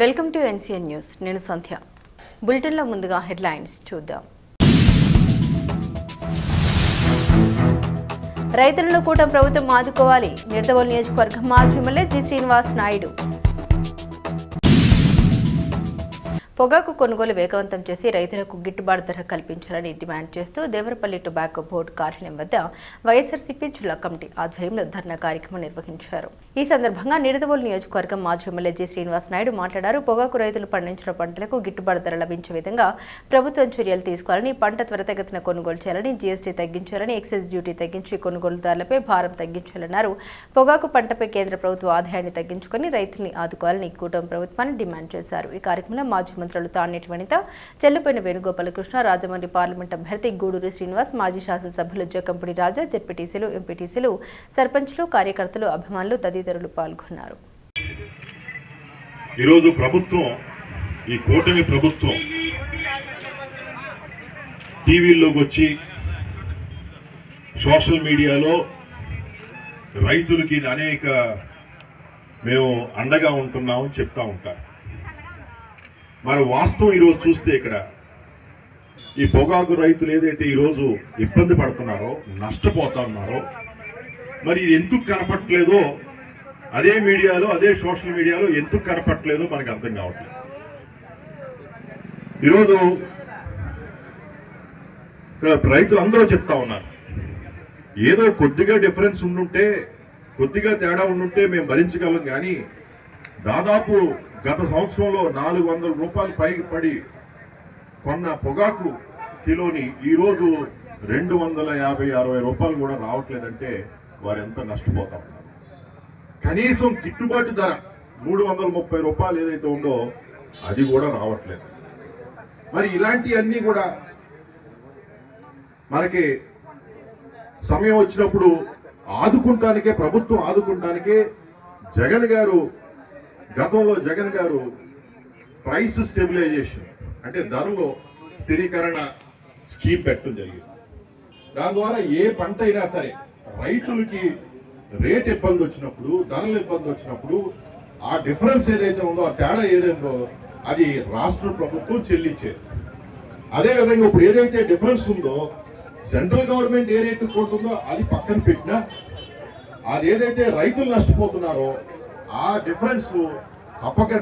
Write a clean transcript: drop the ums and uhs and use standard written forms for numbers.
Welcome to NCN news. నేను సంధ్య. బులెటిన్లో ముందుగా హెడ్లైన్స్ చూద్దాం. రైతులను కూటమి ప్రభుత్వం ఆదుకోవాలి. నిడదవోలు నియోజకవర్గం మాజీ ఎమ్మెల్యే జి శ్రీనివాస్ నాయుడు. పొగాకు కొనుగోలు వేగవంతం చేసి రైతులకు గిట్టుబాటు ధర కల్పించాలని డిమాండ్ చేస్తూ దేవరపల్లి టొబాకో బోర్డు కార్యాలయం వద్ద వైఎస్ఆర్సీపీ జిల్లా కమిటీ ఆధ్వర్యంలో ధర్నా కార్యక్రమం నిర్వహించారు. ఈ సందర్భంగా నిడదవోలు నియోజకవర్గం మాజీ ఎమ్మెల్యే జి శ్రీనివాస్ నాయుడు మాట్లాడారు. పొగాకు రైతులు పండించిన పంటలకు గిట్టుబాటు ధర లభించే విధంగా ప్రభుత్వం చర్యలు తీసుకోవాలని, పంట త్వరితగతిన కొనుగోలు చేయాలని, జీఎస్టీ తగ్గించాలని, ఎక్సైజ్ డ్యూటీ తగ్గించి కొనుగోలుదారులపై భారం తగ్గించాలన్నారు. పొగాకు పంటపై కేంద్ర ప్రభుత్వ ఆదాయాన్ని తగ్గించుకుని రైతుల్ని ఆదుకోవాలని కూటమి ప్రభుత్వాన్ని డిమాండ్ చేశారు. ఈ కార్యక్రమంలో మాజీ మంత్రులు తానేటి వనిత, చెల్లుపోయిన వేణుగోపాలకృష్ణ, రాజమండ్రి పార్లమెంట్ అభ్యర్థి గూడూరి శ్రీనివాస్, మాజీ శాసనసభ్యులు జకంపుడి రాజా, జెడ్పీటీసీలు, ఎంపీటీసీలు, సర్పంచ్లు, కార్యకర్తలు, అభిమానులు తదితరులు పాల్గొన్నారు. ఈరోజు ప్రభుత్వం, ఈ కూటమి ప్రభుత్వం టీవీల్లోకి వచ్చి సోషల్ మీడియాలో రైతులకి అనేక మేము అండగా ఉంటున్నామని చెప్తా ఉంటారు. మరి వాస్తవం ఈరోజు చూస్తే ఇక్కడ ఈ పొగాకు రైతులు ఏదైతే ఈరోజు ఇబ్బంది పడుతున్నారో, నష్టపోతా ఉన్నారో, మరి ఇది ఎందుకు కనపట్లేదో, అదే మీడియాలో, అదే సోషల్ మీడియాలో ఎందుకు కనపట్లేదో మనకు అర్థం కావట్లేదు. ఈరోజు ఇక్కడ రైతులు అందరూ చెప్తా ఉన్నారు, ఏదో కొద్దిగా డిఫరెన్స్ ఉండుంటే, కొద్దిగా తేడా ఉండుంటే మేము భరించగలం, కానీ దాదాపు గత సంవత్సరంలో 400 రూపాయలు పైకి పడి కొన్న పొగాకు కిలోని ఈరోజు 250-60 రూపాయలు కూడా రావట్లేదంటే వారు ఎంత నష్టపోతా ఉన్నారు. కనీసం గిట్టుబాటు ధర 330 రూపాయలు ఏదైతే ఉందో అది కూడా రావట్లేదు. మరి ఇలాంటివన్నీ కూడా మనకి సమయం వచ్చినప్పుడు ఆదుకుంటానికే, ప్రభుత్వం ఆదుకుంటానికే గతంలో జగన్ గారు ప్రైస్ స్టెబిలైజేషన్ అంటే ధరలో స్థిరీకరణ స్కీమ్ పెట్టడం జరిగింది. దాని ద్వారా ఏ పంట అయినా సరే రైతులకి రేట్ ఇబ్బంది వచ్చినప్పుడు, ధరలు ఇబ్బంది వచ్చినప్పుడు ఆ డిఫరెన్స్ ఏదైతే ఉందో, ఆ తేడా ఏదైందో అది రాష్ట్ర ప్రభుత్వం చెల్లించేది. అదేవిధంగా ఇప్పుడు ఏదైతే డిఫరెన్స్ ఉందో, సెంట్రల్ గవర్నమెంట్ ఏ రేటు కొంటుందో అది పక్కన పెట్టినా, అది ఏదైతే రైతులు నష్టపోతున్నారో ఆ డిఫరెన్స్ తప్పకుండా